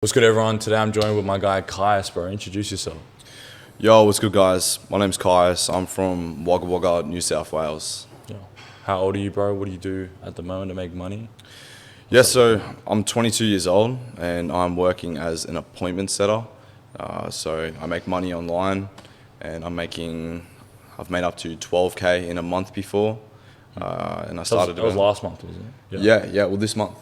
What's good, everyone? Today I'm joined with my guy Kaius, bro. Introduce yourself. Yo, what's good, guys? My name's Kaius. I'm from Wagga Wagga, New South Wales. Yeah. How old are you, bro? What do you do at the moment to make money? Yeah, so I'm 22 years old and I'm working as an appointment setter. So I make money online and I've made up to 12K in a month before. And I started That was last month, wasn't it? Yeah, well, this month.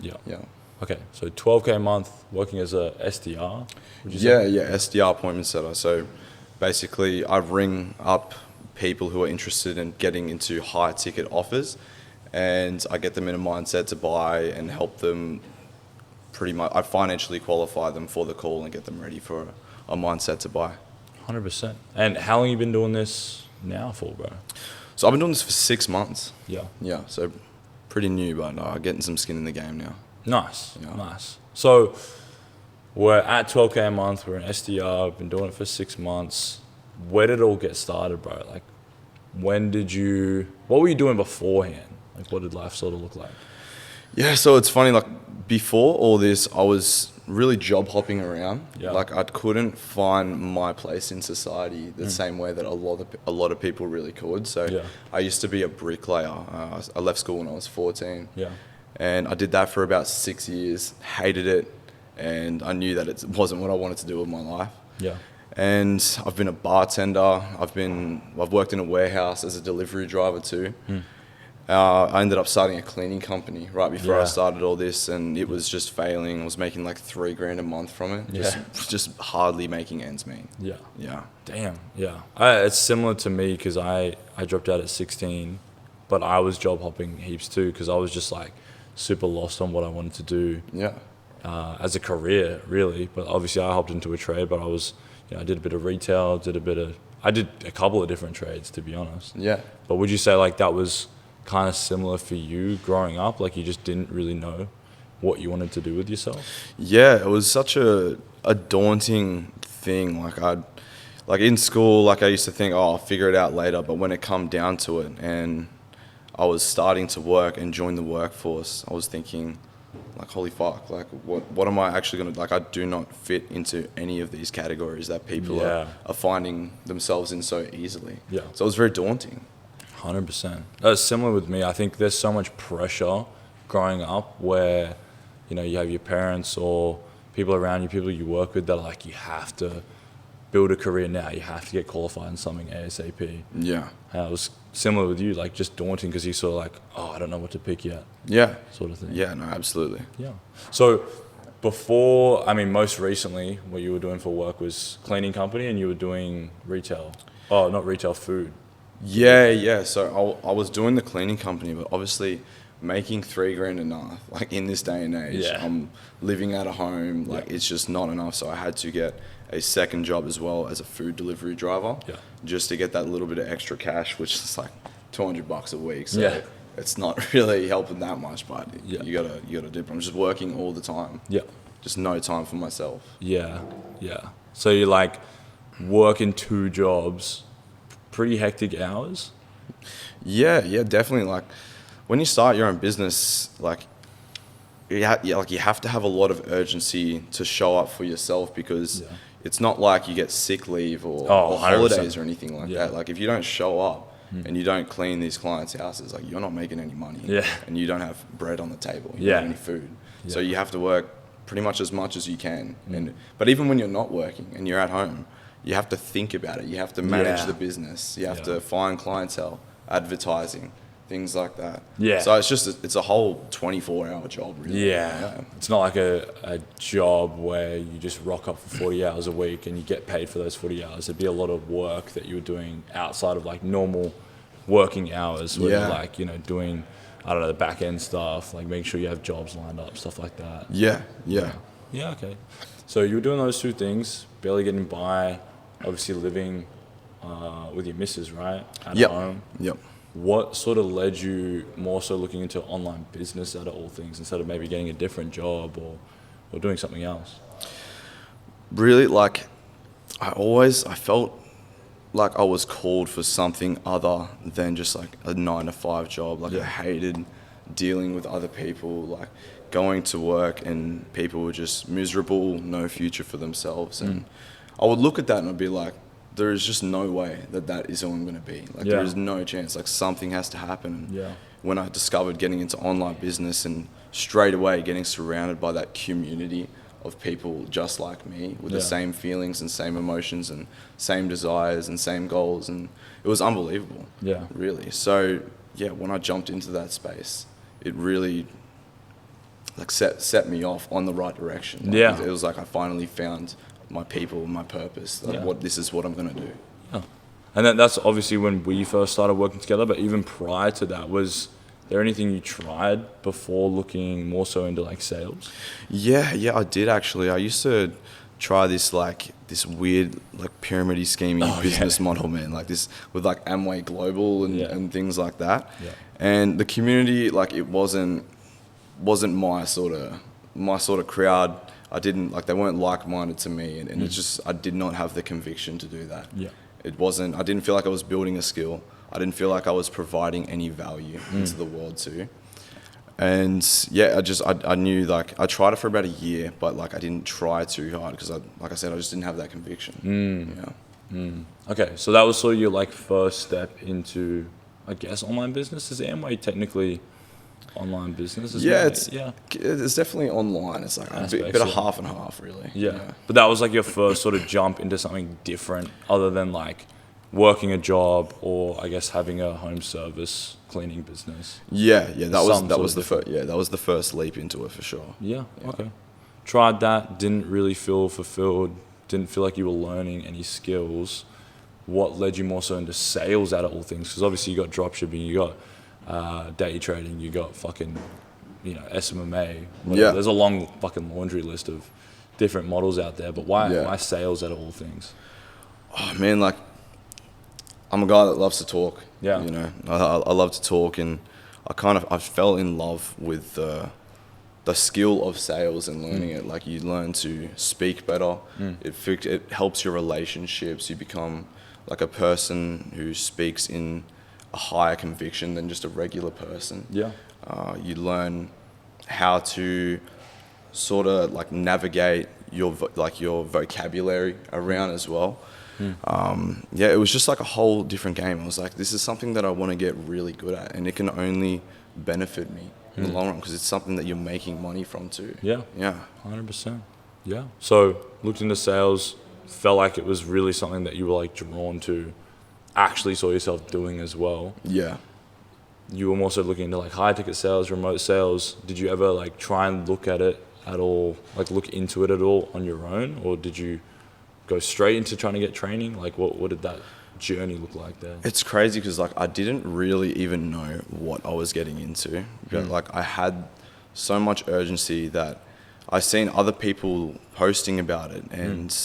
Yeah. Yeah. Okay, so 12K a month working as a SDR, would you say? Yeah, SDR appointment setter. So basically, I ring up people who are interested in getting into high ticket offers, and I get them in a mindset to buy and help them. Pretty much, I financially qualify them for the call and get them ready for a mindset to buy. 100%. And how long you been doing this now for, bro? So I've been doing this for 6 months. Yeah. Yeah, so pretty new, but getting some skin in the game now. Nice, Yeah. nice. So we're at 12K a month. We're in SDR. I've been doing it for 6 months. Where did it all get started, bro? Like, what were you doing beforehand? Like, what did life sort of look like? Yeah, so it's funny, like before all this, I was really job hopping around. Yeah. Like I couldn't find my place in society the same way that a lot of people really could. So Yeah. I used to be a bricklayer. I left school when I was 14. Yeah. And I did that for about 6 years, hated it, and I knew that it wasn't what I wanted to do with my life. Yeah. And I've been a bartender. I've worked in a warehouse as a delivery driver too. I ended up starting a cleaning company right before I Yeah. started all this, and it was just failing. I was making like $3,000 a month from it, just hardly making ends meet. Yeah. Yeah, Damn, yeah. It's similar to me because I dropped out at 16, but I was job hopping heaps too because I was just like super lost on what I wanted to do yeah, as a career, really. But obviously I hopped into a trade, but I did a bit of retail, I did a couple of different trades, to be honest. yeah. But would you say like that was kind of similar for you growing up? Like you just didn't really know what you wanted to do with yourself? Yeah, it was such a daunting thing. Like in school, like I used to think, oh, I'll figure it out later. But when it come down to it, and I was starting to work and join the workforce, I was thinking, like, holy fuck, like, what am I actually gonna, like, I do not fit into any of these categories that people are finding themselves in so easily. Yeah. So it was very daunting. 100%. That's similar with me. I think there's so much pressure growing up where, you have your parents or people around you, people you work with that are like, you have to build a career now. You have to get qualified in something ASAP. Yeah. It was similar with you, like just daunting because you sort of like, oh, I don't know what to pick yet, Yeah. sort of thing. Yeah, no, absolutely. Yeah. So most recently, what you were doing for work was cleaning company and you were doing retail. Oh, not retail, food. Yeah. So I was doing the cleaning company, but obviously making $3,000 enough, like in this day and age, Yeah. I'm living at a home, like it's just not enough. So I had to get a second job as well as a food delivery driver, Yeah. just to get that little bit of extra cash, which is like $200 a week. So Yeah. it's not really helping that much, but Yeah. you gotta dip. I'm just working all the time, Yeah. just no time for myself. Yeah. So you're like working 2 jobs, pretty hectic hours. Yeah, definitely. Like when you start your own business, like you have to have a lot of urgency to show up for yourself because Yeah. it's not like you get sick leave or 100%. holidays or anything like Yeah. that. Like if you don't show up and you don't clean these clients' houses, like you're not making any money. Yeah. And you don't have bread on the table. You Yeah. don't have any food. So Yeah. you have to work pretty much as you can. But even when you're not working and you're at home, you have to think about it. You have to manage Yeah. the business. You have Yeah. to find clientele, advertising, things like that. Yeah. So it's a whole 24-hour job, really. Yeah. It's not like a job where you just rock up for 40 hours a week and you get paid for those 40 hours. There'd be a lot of work that you were doing outside of like normal working hours where Yeah. you're like, doing, I don't know, the back end stuff, like making sure you have jobs lined up, stuff like that. Yeah. Yeah, okay. So you were doing those two things, barely getting by, obviously living with your missus, right? At home. Yep. What sort of led you more so looking into online business out of all things instead of maybe getting a different job or doing something else? Really, like, I felt like I was called for something other than just like a 9 to 5 job. Like I hated dealing with other people, like going to work and people were just miserable, no future for themselves. And I would look at that and I'd be like, there is just no way that is who I'm going to be. Like, there is no chance. Like, something has to happen. Yeah. When I discovered getting into online business and straight away getting surrounded by that community of people just like me with the same feelings and same emotions and same desires and same goals, and it was unbelievable. Yeah. Really. So yeah, when I jumped into that space, it really like set me off on the right direction. Like, it was like I finally found my people, my purpose. Like, this is what I'm gonna do. Yeah. And that's obviously when we first started working together. But even prior to that, was there anything you tried before looking more so into like sales? Yeah, I did actually. I used to try this weird like pyramid scheming business model, man. Like this with like Amway Global and things like that. Yeah. And the community, like, it wasn't my sort of crowd. I didn't like, they weren't like-minded to me, and it's just, I did not have the conviction to do that. Yeah. I didn't feel like I was building a skill. I didn't feel like I was providing any value into the world too. And yeah, I knew, like, I tried it for about a year, but like I didn't try too hard because like I said, I just didn't have that conviction. Okay, so that was sort of your like first step into, I guess, online business. Is Amway technically online business? It's definitely online. It's like a bit of half and half, really. Yeah, but that was like your first sort of jump into something different, other than like working a job or I guess having a home service cleaning business. That was the first leap into it for sure. Okay. Tried that, didn't really feel fulfilled, didn't feel like you were learning any skills. What led you more so into sales out of all things? Because obviously you got dropshipping, you got day trading, you got fucking, SMMA. There's a long fucking laundry list of different models out there, but why sales out of all things? Oh man, like, I'm a guy that loves to talk. Yeah. I love to talk, and I fell in love with the skill of sales and learning it. Like, you learn to speak better. It helps your relationships. You become like a person who speaks in a higher conviction than just a regular person. Yeah. You learn how to sort of like navigate your vocabulary around as well. It was just like a whole different game. I was like, this is something that I want to get really good at, and it can only benefit me in the long run because it's something that you're making money from too. Yeah. 100%. Yeah. So looked into sales, felt like it was really something that you were like drawn to, actually saw yourself doing as well. Yeah. You were also looking into like high ticket sales, remote sales. Did you ever like try and look at it at all, like look into it at all on your own, or did you go straight into trying to get training? Like what did that journey look like there? It's crazy because like I didn't really even know what I was getting into. But like I had so much urgency that I seen other people posting about it, and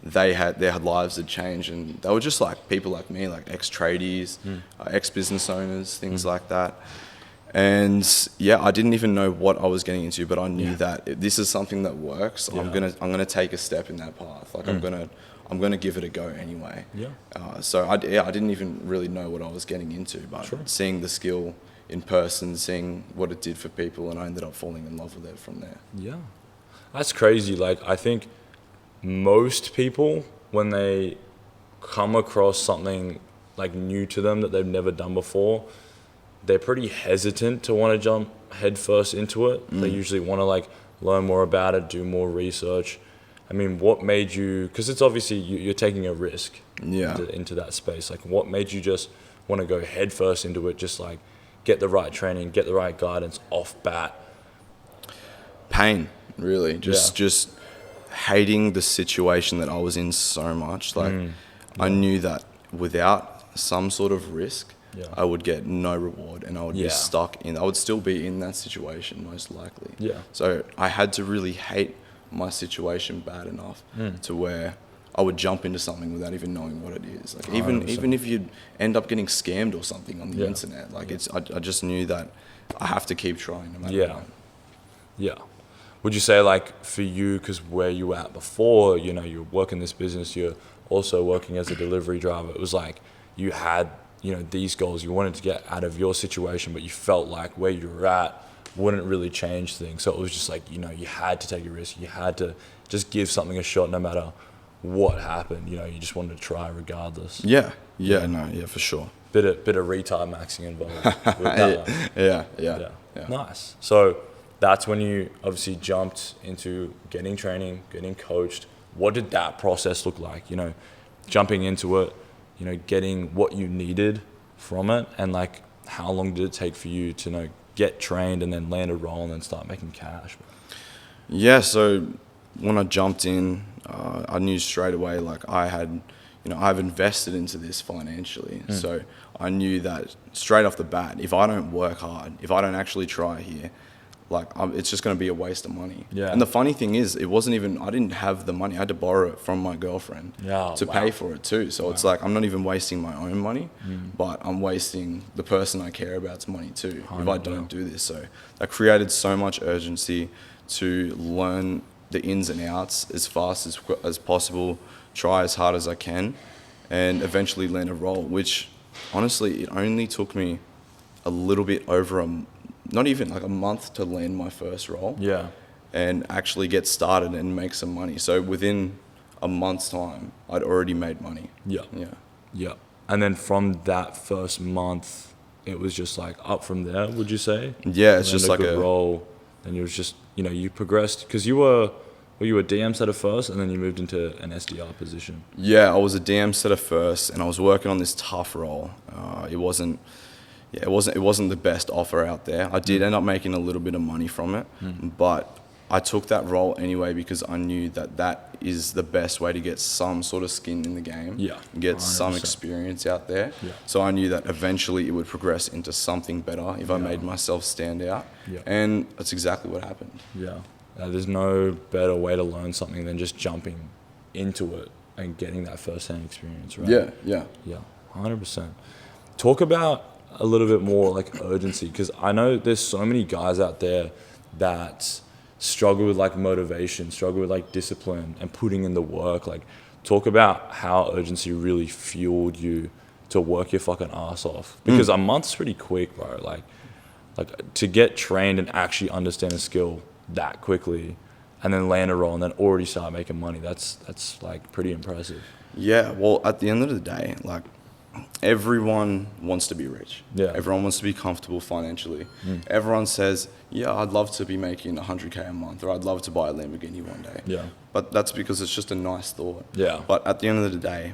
they had their lives had changed, and they were just like people like me, like ex-tradies, ex-business owners, things like that. And yeah, I didn't even know what I was getting into, but I knew that if this is something that works, I'm gonna take a step in that path. Like I'm gonna give it a go anyway. So I didn't even really know what I was getting into, but seeing the skill in person, seeing what it did for people, and I ended up falling in love with it from there. Yeah, that's crazy. Like I think most people, when they come across something like new to them that they've never done before, they're pretty hesitant to want to jump headfirst into it. They usually want to like learn more about it, do more research. I mean, what made you, because it's obviously you're taking a risk into that space. Like what made you just want to go headfirst into it, just like get the right training, get the right guidance off bat? Pain, really. Just hating the situation that I was in so much. Like I knew that without some sort of risk, I would get no reward, and I would be stuck I would still be in that situation most likely. So I had to really hate my situation bad enough to where I would jump into something without even knowing what it is. Like even if you'd end up getting scammed or something on the internet, like I just knew that I have to keep trying no matter what. Yeah. Would you say like for you, because where you were at before, you're working this business, you're also working as a delivery driver, it was like you had these goals you wanted to get out of your situation, but you felt like where you were at wouldn't really change things. So it was just like, you know, you had to take a risk. You had to just give something a shot no matter what happened. You know, you just wanted to try regardless. Yeah, no, for sure. Bit of retard maxing involved with that one. Yeah. Nice. So that's when you obviously jumped into getting training, getting coached. What did that process look like? You know, jumping into it, you know, getting what you needed from it, and like how long did it take for you to, you know, get trained and then land a role and then start making cash? Yeah, so when I jumped in, I knew straight away, like I've invested into this financially. So I knew that straight off the bat, if I don't work hard, if I don't actually try here, like it's just going to be a waste of money. Yeah. And the funny thing is, it wasn't even, I didn't have the money. I had to borrow it from my girlfriend to pay for it too. So it's like, I'm not even wasting my own money, but I'm wasting the person I care about's money too if I don't do this. So that created so much urgency to learn the ins and outs as fast as possible, try as hard as I can, and eventually land a role, which honestly, it only took me a little bit over not even like a month to land my first role. Yeah. And actually get started and make some money. So within a month's time, I'd already made money. Yeah. And then from that first month, it was just like up from there, would you say? Yeah, it's just like a role, and it was just, you know, you progressed because you were a DM setter first, and then you moved into an SDR position. Yeah, I was a DM setter first, and I was working on this tough role. It wasn't the best offer out there. I did end up making a little bit of money from it, but I took that role anyway because I knew that is the best way to get some sort of skin in the game. Yeah, get 100%. some experience out there. Yeah. So I knew that eventually it would progress into something better if I made myself stand out. Yeah. And that's exactly what happened. Yeah. There's no better way to learn something than just jumping into it and getting that first-hand experience, right? Yeah. 100%. Talk about a little bit more like urgency, because I know there's so many guys out there that struggle with like motivation, struggle with like discipline and putting in the work. Like, talk about how urgency really fueled you to work your fucking ass off, because a month's pretty quick, bro. Like to get trained and actually understand a skill that quickly and then land a role and then already start making money, that's like pretty impressive. Yeah, well, at the end of the day, like, everyone wants to be rich. Yeah. Everyone wants to be comfortable financially. Everyone says, yeah, I'd love to be making 100K a month, or I'd love to buy a Lamborghini one day. Yeah. But that's because it's just a nice thought. Yeah. But at the end of the day,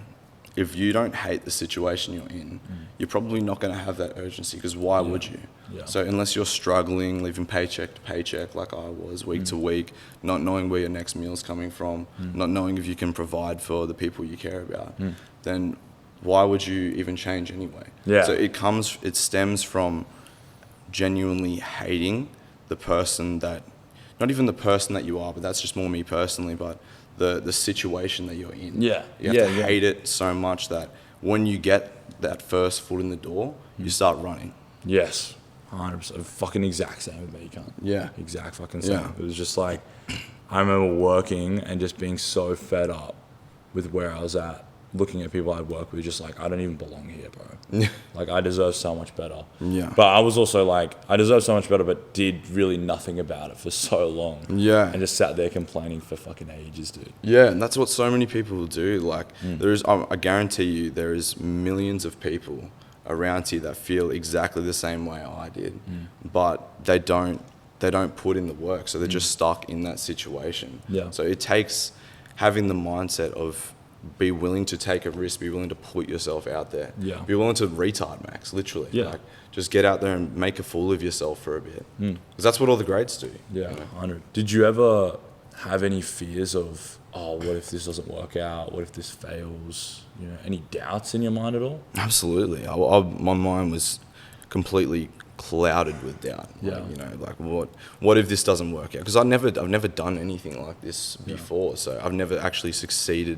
if you don't hate the situation you're in, you're probably not going to have that urgency, because why would you? Yeah. So unless you're struggling, living paycheck to paycheck like I was, week to week, not knowing where your next meal's coming from, not knowing if you can provide for the people you care about, then why would you even change anyway? Yeah. So it stems from genuinely hating the person that, not even the person that you are, but that's just more me personally, but the situation that you're in. Yeah. You have to hate it so much that when you get that first foot in the door, you start running. Yes. 100%. Fucking exact same with me, cunt. Yeah. Exact fucking same. Yeah. It was just like, I remember working and just being so fed up with where I was at, looking at people I'd work with, just like, I don't even belong here, bro. Like, I deserve so much better. Yeah. But I was also like, I deserve so much better, but did really nothing about it for so long. Yeah. And just sat there complaining for fucking ages, dude. Yeah, and that's what so many people do. Like, I guarantee you, there is millions of people around here that feel exactly the same way I did, but they don't put in the work, so they're just stuck in that situation. Yeah. So it takes having the mindset of be willing to take a risk, be willing to put yourself out there. Yeah. Be willing to retard max, literally. Yeah. Like, just get out there and make a fool of yourself for a bit. Because that's what all the greats do. Yeah, you know? 100. Did you ever have any fears of, oh, what if this doesn't work out? What if this fails? You know, any doubts in your mind at all? Absolutely. My mind was completely clouded with doubt. Yeah. Like, you know, like what if this doesn't work out? Because I've never done anything like this before. So I've never actually succeeded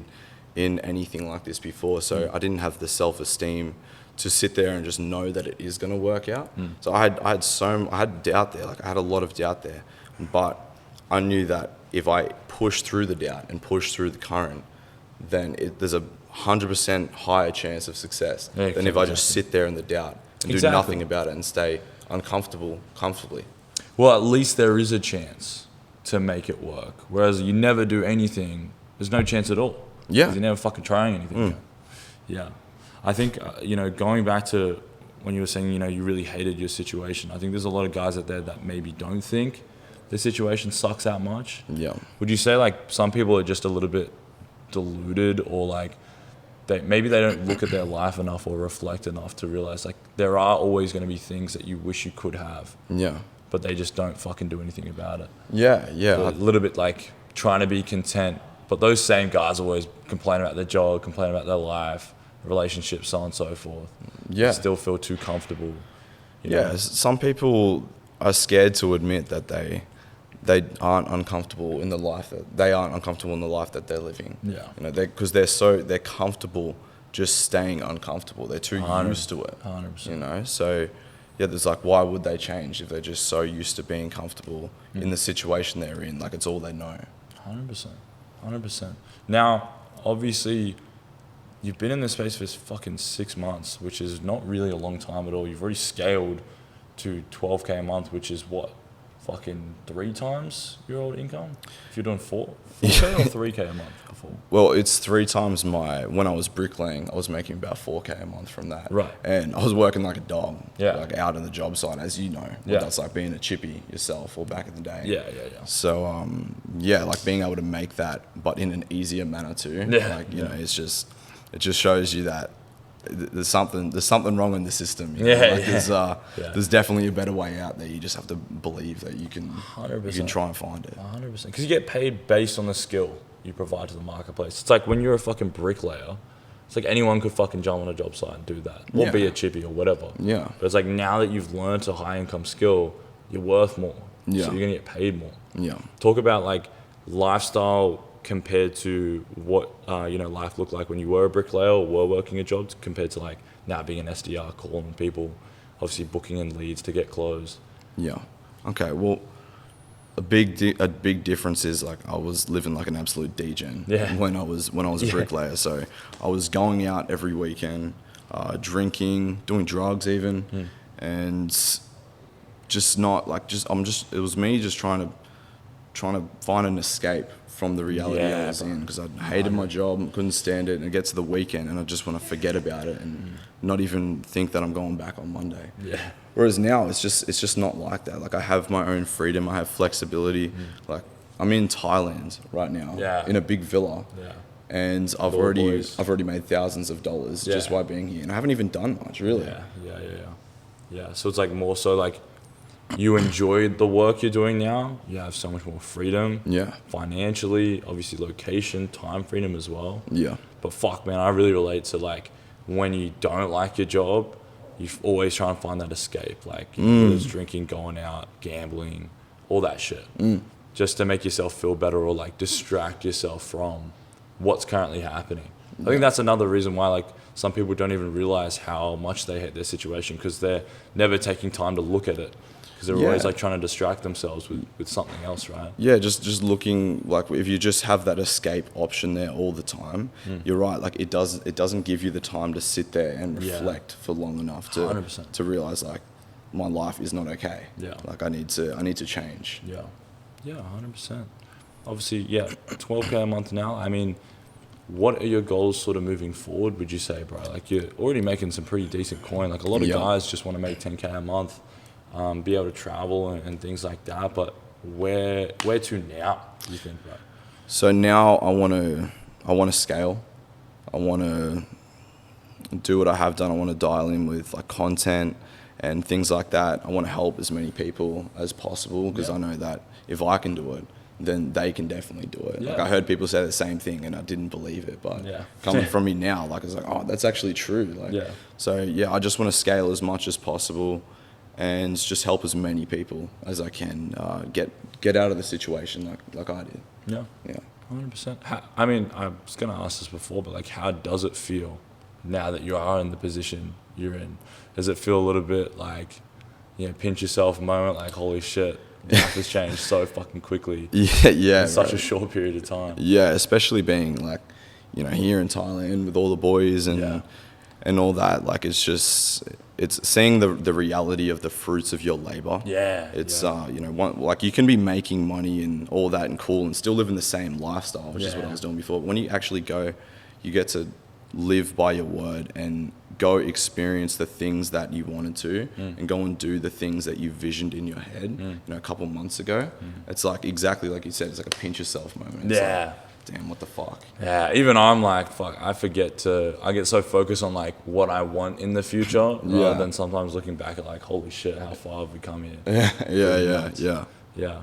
in anything like this before. So I didn't have the self-esteem to sit there and just know that it is going to work out. So I had doubt there. Like, I had a lot of doubt there, but I knew that if I push through the doubt and push through the current, then there's a 100% higher chance of success than if I just sit there in the doubt and do nothing about it and stay uncomfortable comfortably. Well, at least there is a chance to make it work. Whereas you never do anything, there's no chance at all. Yeah. 'Cause you're never fucking trying anything. Yeah. I think, going back to when you were saying, you really hated your situation, I think there's a lot of guys out there that maybe don't think their situation sucks that much. Yeah. Would you say, like, some people are just a little bit deluded, or, like, maybe they don't look at their life enough or reflect enough to realize, like, there are always going to be things that you wish you could have, Yeah. but they just don't fucking do anything about it. Yeah. A little bit like trying to be content, but those same guys always complain about their job, complain about their life, relationships, so on and so forth. Yeah. They still feel too comfortable. you know? Yeah, some people are scared to admit that they aren't uncomfortable in the life that they're living. Yeah. Because they're comfortable just staying uncomfortable. They're too used to it. 100%. So yeah, there's like, why would they change if they're just so used to being comfortable in the situation they're in? Like, it's all they know. 100%. Now, obviously, you've been in this space for fucking 6 months, which is not really a long time at all. You've already scaled to 12K a month, which is what? Fucking 3 times your old income? If you're doing 4K or 3K a month before? Well, it's 3 times when I was bricklaying, I was making about 4K a month from that. Right. And I was working like a dog. Yeah. Like out on the job site, as you know. Yeah. That's like being a chippy yourself or back in the day. Yeah. So, like being able to make that, but in an easier manner too. Yeah. Like, you know, it just shows you that there's something wrong in the system. You know? Yeah, Like yeah. There's definitely a better way out there. You just have to believe that you can 100%. try and find it. 100%. Because you get paid based on the skill you provide to the marketplace. It's like when you're a fucking bricklayer, it's like anyone could fucking jump on a job site and do that. Or Yeah. be a chippy or whatever. Yeah. But it's like now that you've learned a high income skill, you're worth more. Yeah. So you're going to get paid more. Yeah. Talk about like lifestyle compared to what life looked like when you were a bricklayer or were working a job compared to like now being an SDR, calling people, obviously booking in leads to get closed. Yeah. Okay. Well, a big difference is like I was living like an absolute degen when I was a bricklayer. So I was going out every weekend, drinking, doing drugs even, and just not like it was me just trying to find an escape from the reality I was in, because I hated my job, couldn't stand it, and it gets to the weekend and I just want to forget about it and not even think that I'm going back on Monday. Yeah. Whereas now it's just not like that. Like I have my own freedom, I have flexibility. Like I'm in Thailand right now in a big villa. Yeah. And I've already made thousands of dollars just by being here, and I haven't even done much really. Yeah. So it's like more so like you enjoy the work you're doing now. You have so much more freedom. Yeah. Financially, obviously location, time freedom as well. Yeah. But fuck, man, I really relate to like when you don't like your job, you always try and find that escape. Like whether it's drinking, going out, gambling, all that shit. Just to make yourself feel better or like distract yourself from what's currently happening. I think that's another reason why like some people don't even realize how much they hate their situation, because they're never taking time to look at it. Because they're always like trying to distract themselves with something else, right? Yeah, just looking, like if you just have that escape option there all the time, you're right. Like it doesn't give you the time to sit there and reflect for long enough to 100%. to realize like my life is not okay. Yeah. Like I need to change. Yeah, 100%. Obviously, 12K a month now. I mean, what are your goals sort of moving forward, would you say, bro? Like you're already making some pretty decent coin. Like a lot of guys just want to make 10K a month. Be able to travel and things like that, but where to now, do you think, bro? So now I want to scale. I want to do what I have done. I want to dial in with like content and things like that. I want to help as many people as possible, because I know that if I can do it, then they can definitely do it. Like I heard people say the same thing and I didn't believe it, but coming from me now, like it's like, oh, that's actually true. Like, so I just want to scale as much as possible and just help as many people as I can get out of the situation like I did. Yeah. 100%. I mean, I was gonna ask this before, but like, how does it feel now that you are in the position you're in? Does it feel a little bit like, pinch yourself moment, like holy shit, life has changed so fucking quickly? In such a short period of time. Yeah, especially being like, here in Thailand with all the boys and and all that. Like it's seeing the reality of the fruits of your labor. Yeah, It's yeah. like you can be making money and all that and cool and still living the same lifestyle, which is what I Yeah. was doing before. But when you actually go, you get to live by your word and go experience the things that you wanted to and go and do the things that you visioned in your head, a couple months ago. It's like exactly like you said, it's like a pinch yourself moment. It's Yeah. like, damn, what the fuck? Yeah, even I'm like, fuck, I get so focused on like what I want in the future Yeah. rather than sometimes looking back at like, holy shit, how far have we come here? Yeah. Yeah.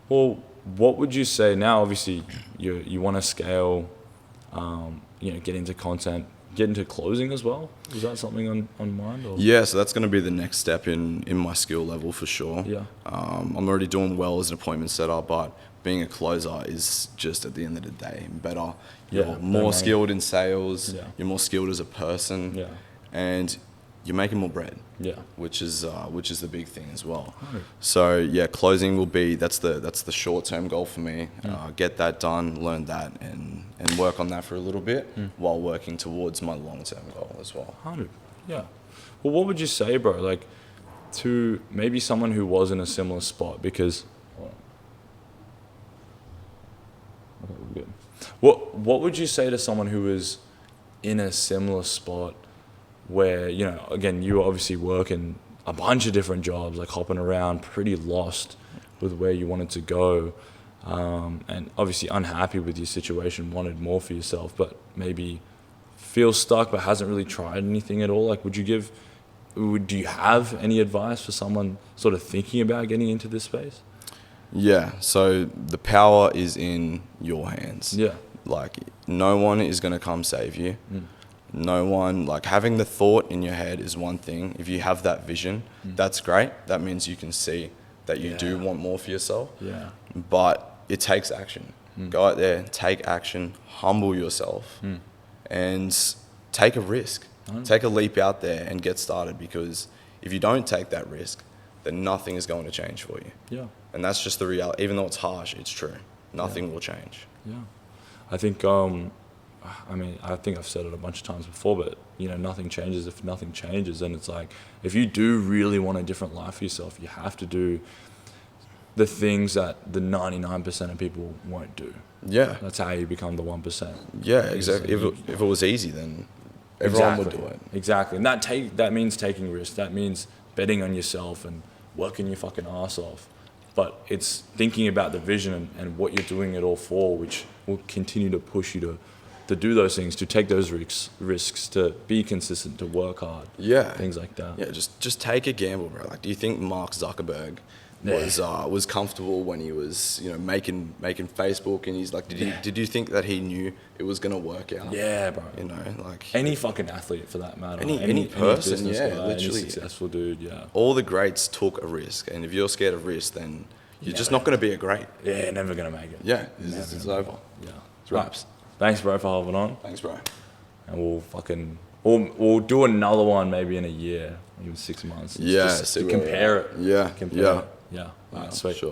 Well, what would you say now? Obviously, you want to scale, get into content, get into closing as well. Is that something on mind? Or? Yeah, so that's going to be the next step in my skill level for sure. Yeah. I'm already doing well as an appointment setter, but being a closer is just at the end of the day better. You're Yeah, more money. skilled in sales. Yeah. You're more skilled as a person. Yeah. And you're making more bread. Yeah. Which is the big thing as well. Right. So yeah, closing will be that's the short term goal for me. Get that done, learn that, and work on that for a little bit while working towards my long term goal as well. 100. Yeah. Well, what would you say, bro? Like, to maybe someone who was in a similar spot, because. Okay, we're good. What would you say to someone who is in a similar spot where, again, you were obviously working a bunch of different jobs, like hopping around, pretty lost with where you wanted to go, and obviously unhappy with your situation, wanted more for yourself, but maybe feels stuck but hasn't really tried anything at all? Like, do you have any advice for someone sort of thinking about getting into this space? Yeah, so the power is in your hands. Yeah. Like, no one is going to come save you. No one, like, having the thought in your head is one thing. If you have that vision, that's great. That means you can see that you do want more for yourself. Yeah. But it takes action. Go out there, take action, humble yourself, and take a risk. Take a leap out there and get started, because if you don't take that risk, then nothing is going to change for you. Yeah. And that's just the reality. Even though it's harsh, it's true. Nothing will change. Yeah. I think, I think I've said it a bunch of times before, but, nothing changes if nothing changes. And it's like, if you do really want a different life for yourself, you have to do the things that the 99% of people won't do. Yeah. That's how you become the 1%. Yeah, exactly. If it was easy, then everyone would do it. Exactly. And that means taking risks. That means betting on yourself and working your fucking ass off. But it's thinking about the vision and what you're doing it all for, which will continue to push you to do those things, to take those risks, to be consistent, to work hard. Yeah. Things like that. Yeah, just take a gamble, bro. Like, do you think Mark Zuckerberg was comfortable when he was, making Facebook, and he's like, did you think that he knew it was gonna work out? Yeah, bro. Like Any fucking athlete for that matter. Any person, business yeah, guy, literally. Any successful dude, yeah. all the greats took a risk, and if you're scared of risk, then you're just not gonna be a great. Yeah, never gonna make it. Yeah, Never it's gonna over. make it. Yeah. It's wraps. Thanks, bro, for hopping on. Thanks, bro. And we'll do another one maybe in a year, even 6 months. Yeah, Just see to where we're compare at. it. Yeah, Compare yeah. it. Yeah. All right, sweet. Sure.